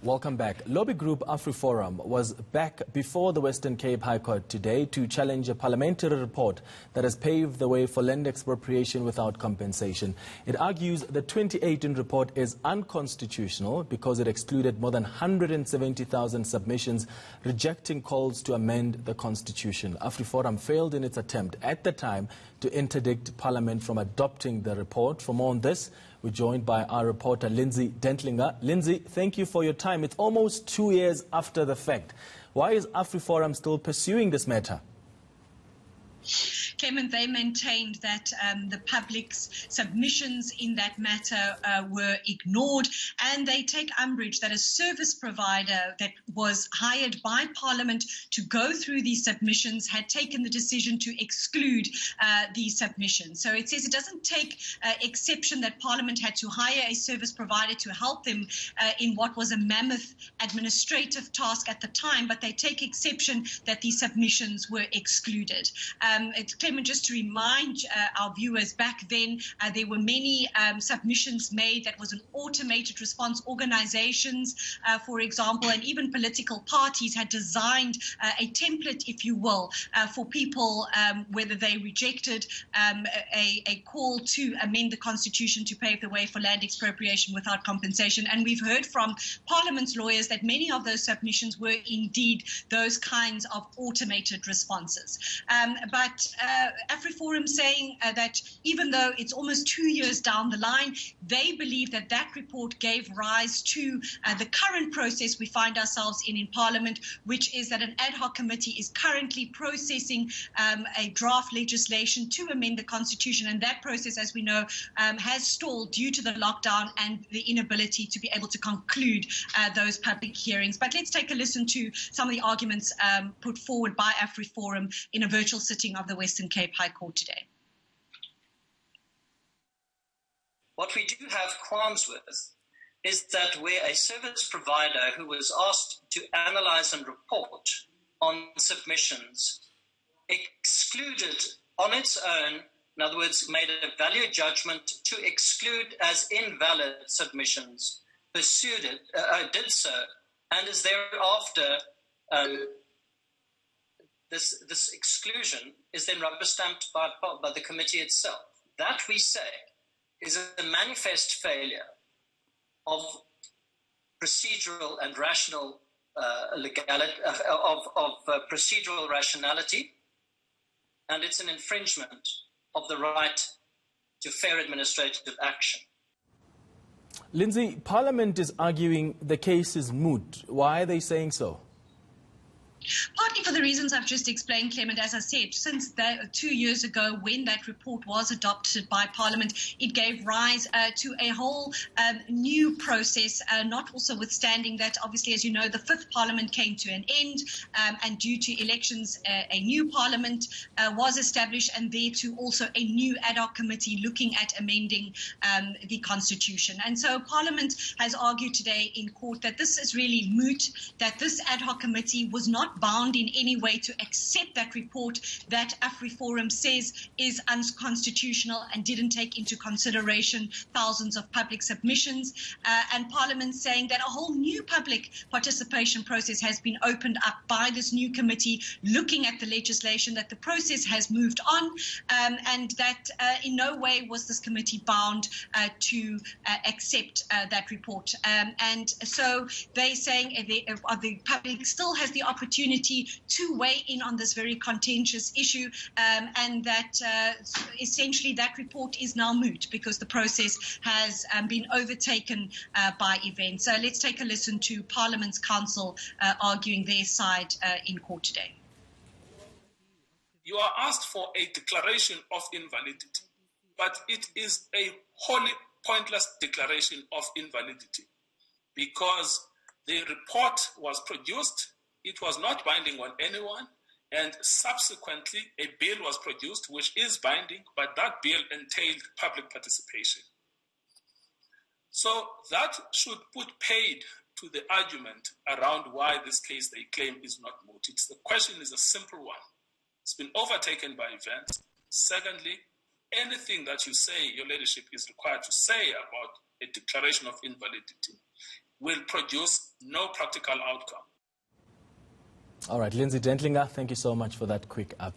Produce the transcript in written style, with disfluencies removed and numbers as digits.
Welcome back. Lobby group AfriForum was back before the Western Cape High Court today to challenge a parliamentary report that has paved the way for land expropriation without compensation. It argues the 2018 report is unconstitutional because it excluded more than 170,000 submissions, rejecting calls to amend the constitution. AfriForum failed in its attempt at the time to interdict Parliament from adopting the report. For more on this, we're joined by our reporter, Lindsay Dentlinger. Lindsay, thank you for your time. It's almost 2 years after the fact. Why is AfriForum still pursuing this matter? Clement, they maintained that the public's submissions in that matter were ignored, and they take umbrage that a service provider that was hired by Parliament to go through these submissions had taken the decision to exclude these submissions. So it says it doesn't take exception that Parliament had to hire a service provider to help them in what was a mammoth administrative task at the time, but they take exception that these submissions were excluded. Clement, just to remind our viewers, back then there were many submissions made that was an automated response. Organizations, for example, and even political parties had designed a template, if you will, for people, whether they rejected a call to amend the constitution to pave the way for land expropriation without compensation. And we've heard from Parliament's lawyers that many of those submissions were indeed those kinds of automated responses. But AfriForum saying that even though it's almost 2 years down the line, they believe that that report gave rise to the current process we find ourselves in Parliament, which is that an ad hoc committee is currently processing a draft legislation to amend the constitution. And that process, as we know, has stalled due to the lockdown and the inability to be able to conclude those public hearings. But let's take a listen to some of the arguments put forward by AfriForum in a virtual sitting of the Western Cape High Court today. What we do have qualms with is that where a service provider who was asked to analyze and report on submissions excluded on its own, in other words, made a value judgment to exclude as invalid submissions, pursued it, did so, and is thereafter this exclusion is then rubber stamped by the committee itself. That, we say, is a manifest failure of procedural and rational legality, procedural rationality, and it's an infringement of the right to fair administrative action. Lindsay, Parliament is arguing the case is moot. Why are they saying so? Partly for the reasons I've just explained, Clement. As I said, since 2 years ago, when that report was adopted by Parliament, it gave rise to a whole new process, not also withstanding that, obviously, as you know, the fifth Parliament came to an end, and due to elections, a new Parliament was established, and there too also a new ad hoc committee looking at amending the Constitution. And so Parliament has argued today in court that this is really moot, that this ad hoc committee was not bound in any way to accept that report that AfriForum says is unconstitutional and didn't take into consideration thousands of public submissions. And Parliament saying that a whole new public participation process has been opened up by this new committee looking at the legislation, that the process has moved on, and that in no way was this committee bound to accept that report. And so they're saying the public still has the opportunity to weigh in on this very contentious issue, and that essentially that report is now moot because the process has been overtaken by events. So let's take a listen to Parliament's counsel arguing their side in court today. You are asked for a declaration of invalidity, but it is a wholly pointless declaration of invalidity because the report was produced. It was not binding on anyone, and subsequently a bill was produced which is binding, but that bill entailed public participation. So that should put paid to the argument around why this case they claim is not moot. The question is a simple one. It's been overtaken by events. Secondly, anything that you say, your leadership is required to say about a declaration of invalidity will produce no practical outcome. All right, Lindsay Dentlinger, thank you so much for that quick update.